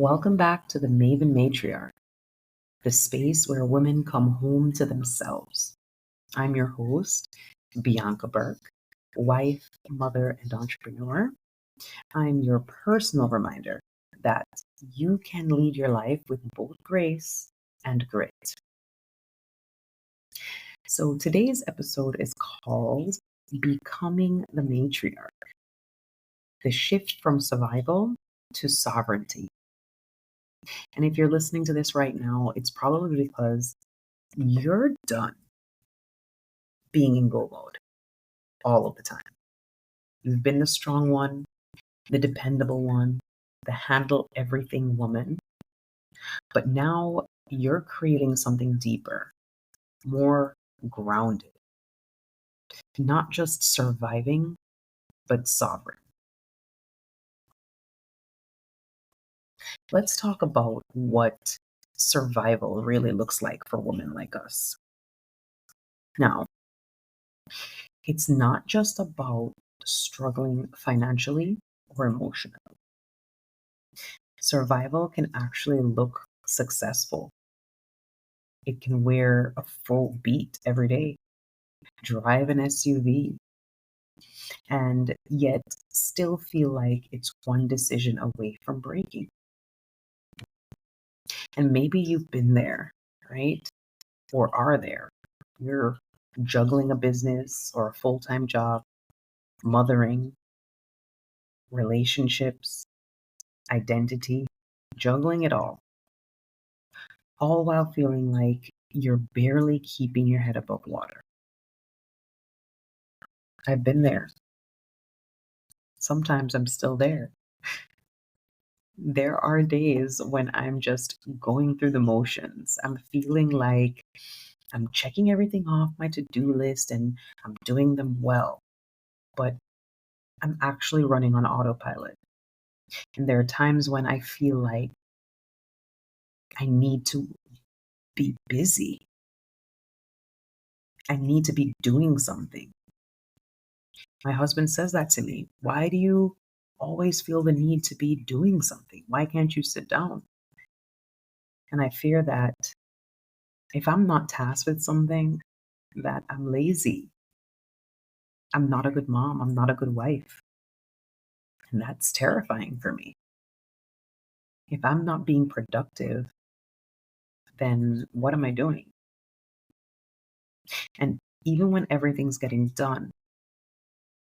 Welcome back to the Maven Matriarch, the space where women come home to themselves. I'm your host, Bianca Burke, wife, mother, and entrepreneur. I'm your personal reminder that you can lead your life with both grace and grit. So today's episode is called Becoming the Matriarch, the shift from survival to sovereignty. And if you're listening to this right now, it's probably because you're done being in go mode all of the time. You've been the strong one, the dependable one, the handle everything woman. But now you're creating something deeper, more grounded, not just surviving, but sovereign. Let's talk about what survival really looks like for women like us. Now, it's not just about struggling financially or emotionally. Survival can actually look successful. It can wear a full beat every day, drive an SUV, and yet still feel like it's one decision away from breaking. And maybe you've been there, right? Or are there. You're juggling a business or a full-time job, mothering, relationships, identity, juggling it all while feeling like you're barely keeping your head above water. I've been there. Sometimes I'm still there. There are days when I'm just going through the motions. I'm feeling like I'm checking everything off my to-do list and I'm doing them well, but I'm actually running on autopilot. And there are times when I feel like I need to be busy. I need to be doing something. My husband says that to me. Why do you always feel the need to be doing something? Why can't you sit down? And I fear that if I'm not tasked with something, that I'm lazy. I'm not a good mom. I'm not a good wife. And that's terrifying for me. If I'm not being productive, then what am I doing? And even when everything's getting done,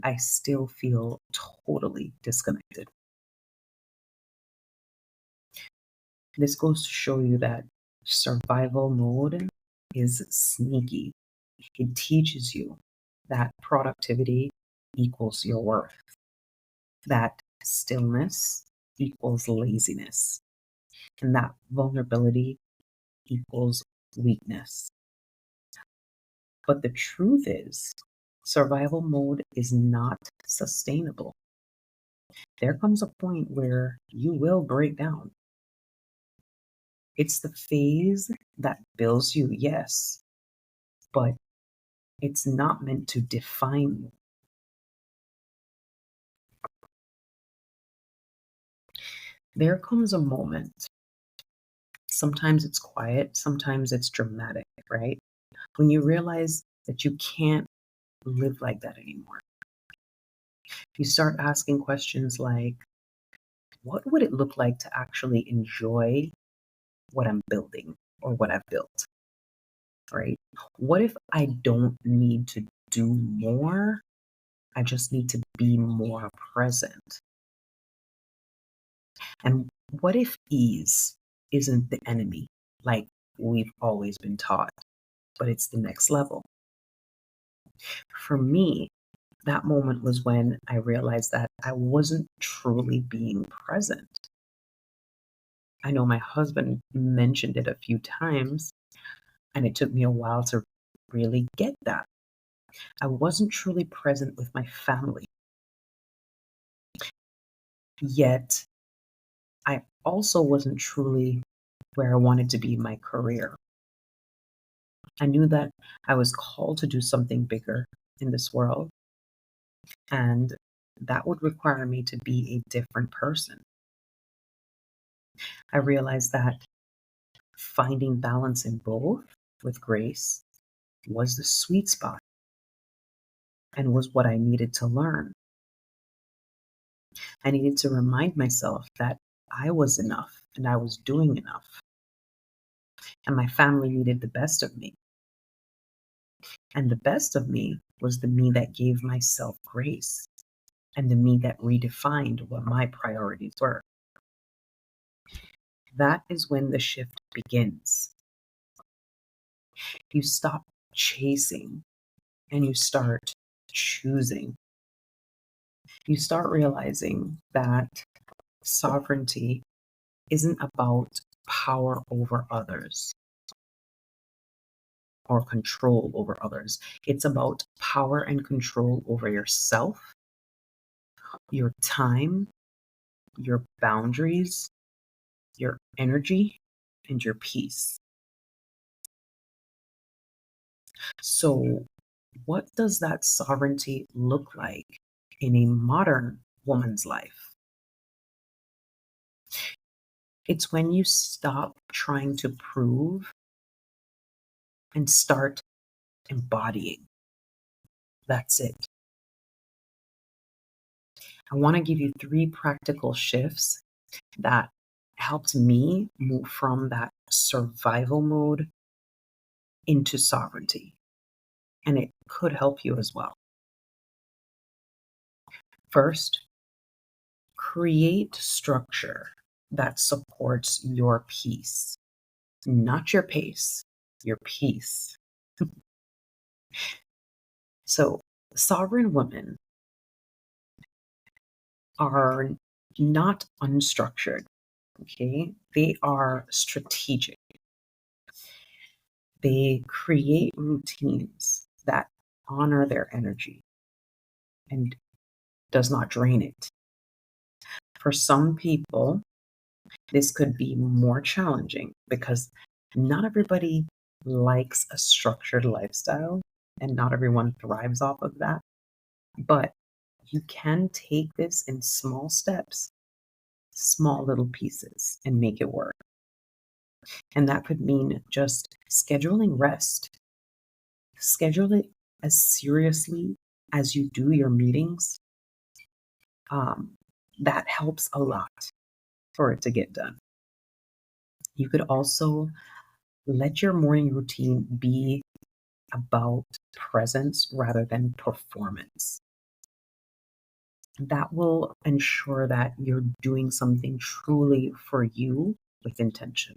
I still feel totally disconnected. This goes to show you that survival mode is sneaky. It teaches you that productivity equals your worth, that stillness equals laziness, and that vulnerability equals weakness. But the truth is, survival mode is not sustainable. There comes a point where you will break down. It's the phase that builds you, yes, but it's not meant to define you. There comes a moment, sometimes it's quiet, sometimes it's dramatic, right? When you realize that you can't live like that anymore. You start asking questions like, what would it look like to actually enjoy what I'm building or what I've built, right? What if I don't need to do more? I just need to be more present. And what if ease isn't the enemy, like we've always been taught, but it's the next level? For me, that moment was when I realized that I wasn't truly being present. I know my husband mentioned it a few times, and it took me a while to really get that. I wasn't truly present with my family. Yet, I also wasn't truly where I wanted to be in my career. I knew that I was called to do something bigger in this world, and that would require me to be a different person. I realized that finding balance in both with grace was the sweet spot and was what I needed to learn. I needed to remind myself that I was enough and I was doing enough, and my family needed the best of me. And the best of me was the me that gave myself grace and the me that redefined what my priorities were. That is when the shift begins. You stop chasing and you start choosing. You start realizing that sovereignty isn't about power over others or control over others. It's about power and control over yourself, your time, your boundaries, your energy, and your peace. So, what does that sovereignty look like in a modern woman's life? It's when you stop trying to prove and start embodying. That's it. I want to give you 3 practical shifts that helped me move from that survival mode into sovereignty. And it could help you as well. First, create structure that supports your peace, not your pace, your peace. So, sovereign women are not unstructured, okay? They are strategic. They create routines that honor their energy and does not drain it. For some people, this could be more challenging because not everybody likes a structured lifestyle and not everyone thrives off of that. But you can take this in small steps, small little pieces, and make it work. And that could mean just scheduling rest. Schedule it as seriously as you do your meetings. That helps a lot for it to get done. You could also let your morning routine be about presence rather than performance. That will ensure that you're doing something truly for you with intention.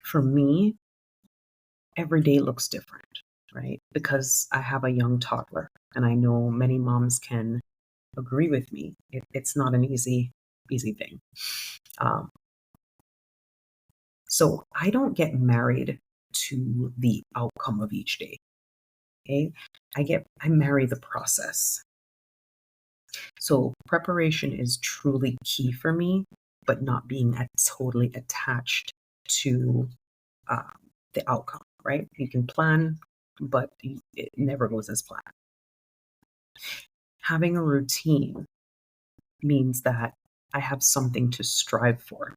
For me, every day looks different, right? Because I have a young toddler, and I know many moms can agree with me. It's not an easy thing. Um, so I don't get married to the outcome of each day. Okay, I marry the process. So preparation is truly key for me, but not being totally attached to uh, the outcome. Right? You can plan, but it never goes as planned. Having a routine means that I have something to strive for.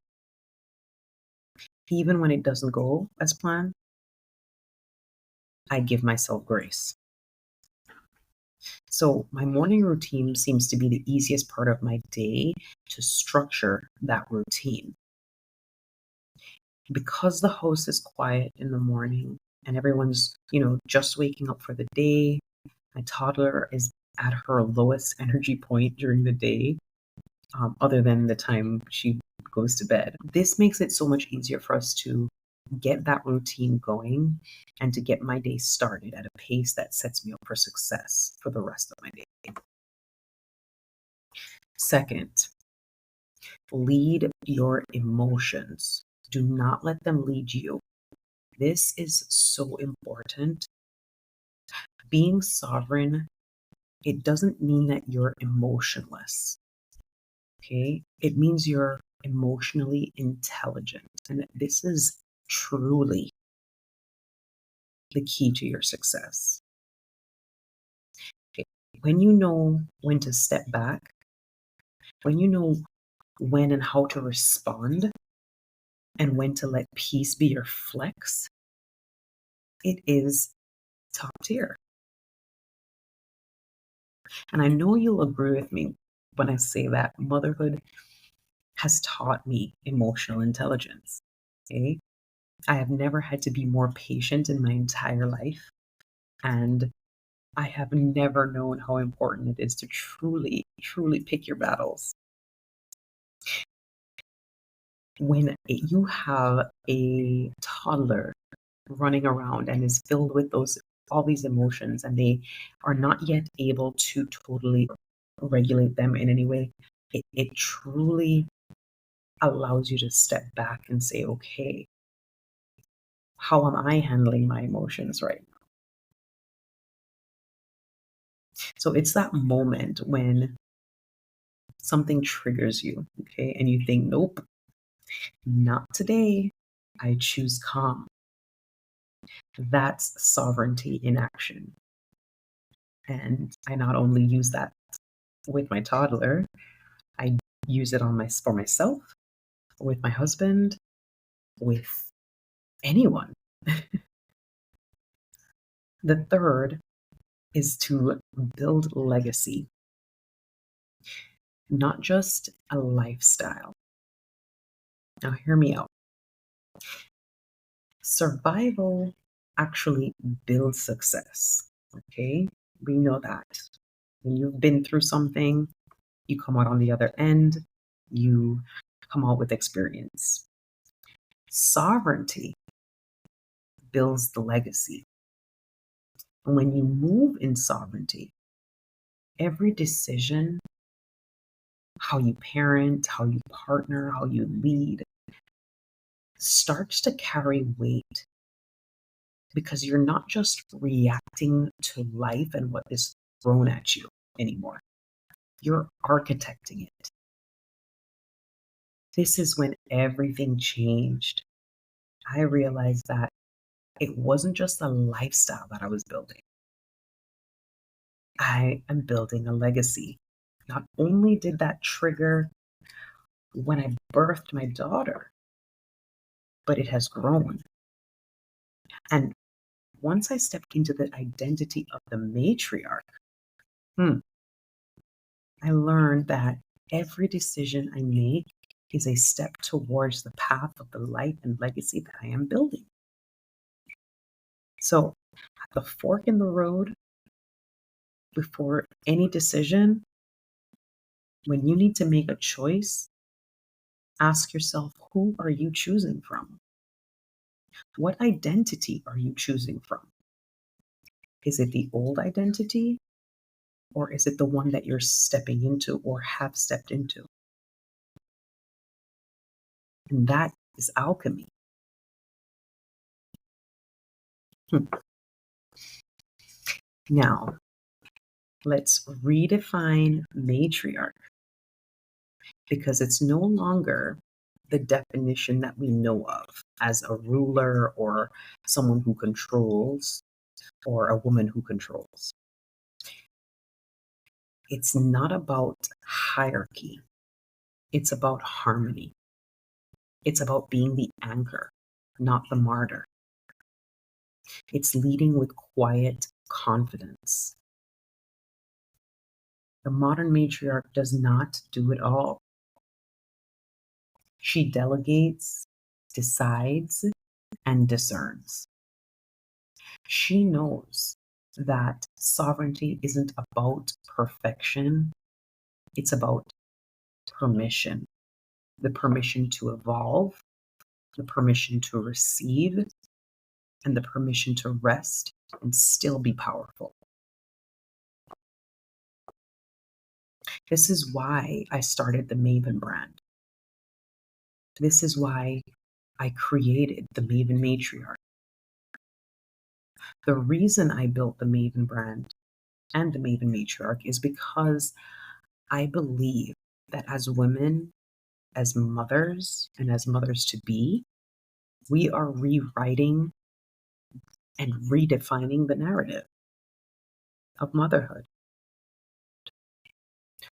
Even when it doesn't go as planned, I give myself grace. So, my morning routine seems to be the easiest part of my day to structure that routine. Because the house is quiet in the morning and everyone's, just waking up for the day, my toddler is at her lowest energy point during the day, other than the time she goes to bed. This makes it so much easier for us to get that routine going and to get my day started at a pace that sets me up for success for the rest of my day. Second, lead your emotions. Do not let them lead you. This is so important. Being sovereign, it doesn't mean that you're emotionless. Okay? It means you're emotionally intelligent. And this is truly the key to your success. Okay, when you know when to step back, when you know when and how to respond, and when to let peace be your flex, it is top tier. And I know you'll agree with me when I say that motherhood has taught me emotional intelligence. Okay? I have never had to be more patient in my entire life. And I have never known how important it is to truly, truly pick your battles. When you have a toddler running around and is filled with those all these emotions and they are not yet able to totally regulate them in any way, it truly allows you to step back and say, okay, how am I handling my emotions right now? So it's that moment when something triggers you, okay, and you think, nope, not today. I choose calm. That's sovereignty in action. And I not only use that with my toddler, I use it for myself, with my husband, with anyone. The third is to build legacy, not just a lifestyle. Now, hear me out. Survival actually builds success. Okay? We know that. When you've been through something, you come out on the other end, you come out with experience. Sovereignty builds the legacy. And when you move in sovereignty, every decision, how you parent, how you partner, how you lead, starts to carry weight because you're not just reacting to life and what is thrown at you anymore. You're architecting it. This is when everything changed. I realized that it wasn't just a lifestyle that I was building. I am building a legacy. Not only did that trigger when I birthed my daughter, but it has grown. And once I stepped into the identity of the matriarch, I learned that every decision I make is a step towards the path of the life and legacy that I am building. So, at the fork in the road, before any decision, when you need to make a choice, ask yourself, who are you choosing from? What identity are you choosing from? Is it the old identity, or is it the one that you're stepping into or have stepped into? And that is alchemy. Hmm. Now, let's redefine matriarch because it's no longer the definition that we know of as a ruler or someone who controls or a woman who controls. It's not about hierarchy, it's about harmony. It's about being the anchor, not the martyr. It's leading with quiet confidence. The modern matriarch does not do it all. She delegates, decides, and discerns. She knows that sovereignty isn't about perfection, it's about permission, the permission to evolve, the permission to receive, and the permission to rest and still be powerful. This is why I started the Maven brand. This is why I created the Maven Matriarch. The reason I built the Maven brand and the Maven Matriarch is because I believe that as women, as mothers, and as mothers to be, we are rewriting and redefining the narrative of motherhood.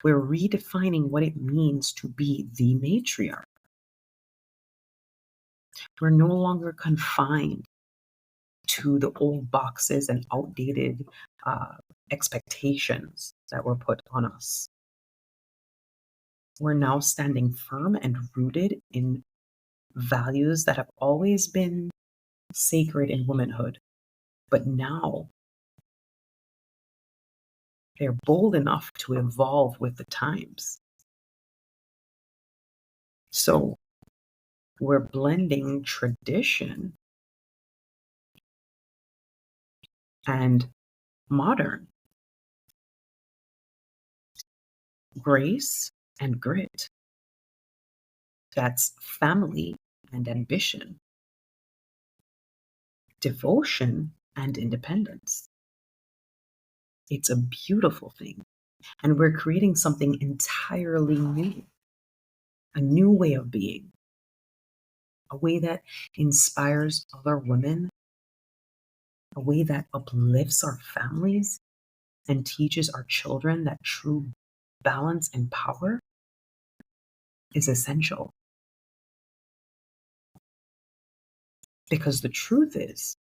We're redefining what it means to be the matriarch. We're no longer confined to the old boxes and outdated uh, expectations that were put on us. We're now standing firm and rooted in values that have always been sacred in womanhood, but now they're bold enough to evolve with the times. So we're blending tradition and modern, grace and grit. That's family and ambition, devotion and independence. It's a beautiful thing. And we're creating something entirely new, a new way of being, a way that inspires other women, a way that uplifts our families and teaches our children that true balance and power is essential. Because the truth is,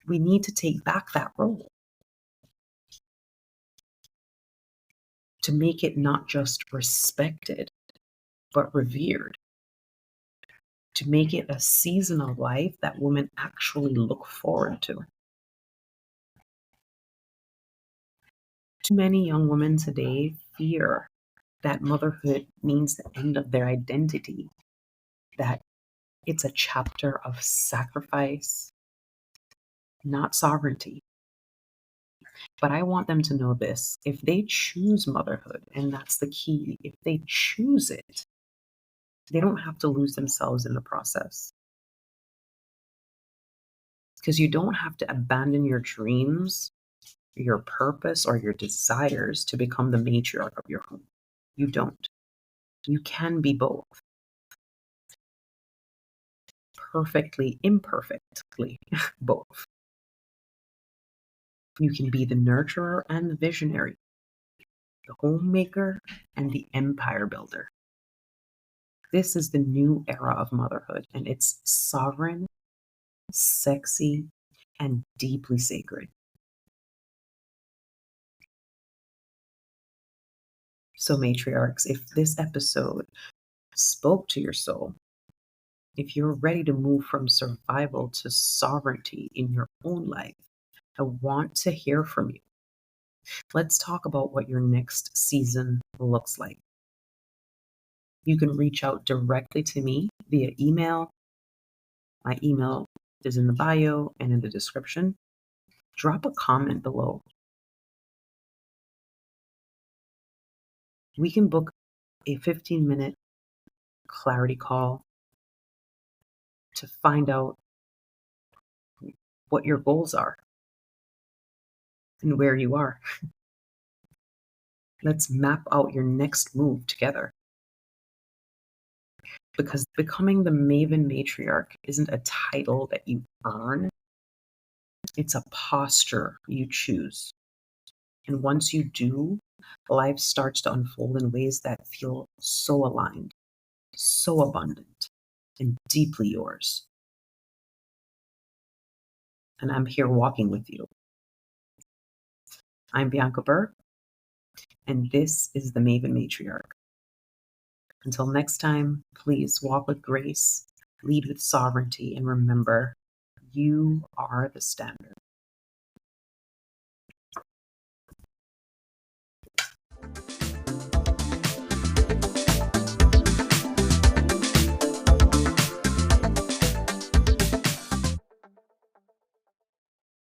we need to take back that role to make it not just respected, but revered, to make it a season of life that women actually look forward to. Too many young women today fear that motherhood means the end of their identity, that it's a chapter of sacrifice, not sovereignty. But I want them to know this: if they choose motherhood, and that's the key, if they choose it, they don't have to lose themselves in the process. Because you don't have to abandon your dreams, your purpose, or your desires to become the matriarch of your home. You don't. You can be both, perfectly, imperfectly, both. You can be the nurturer and the visionary, the homemaker and the empire builder. This is the new era of motherhood, and it's sovereign, sexy, and deeply sacred. So, matriarchs, if this episode spoke to your soul, if you're ready to move from survival to sovereignty in your own life, I want to hear from you. Let's talk about what your next season looks like. You can reach out directly to me via email. My email is in the bio and in the description. Drop a comment below. We can book a 15-minute clarity call to find out what your goals are and where you are. Let's map out your next move together. Because becoming the Maven Matriarch isn't a title that you earn, it's a posture you choose. And once you do, life starts to unfold in ways that feel so aligned, so abundant, and deeply yours. And I'm here walking with you. I'm Bianca Burke, and this is the Maven Matriarch. Until next time, please walk with grace, lead with sovereignty, and remember, you are the standard.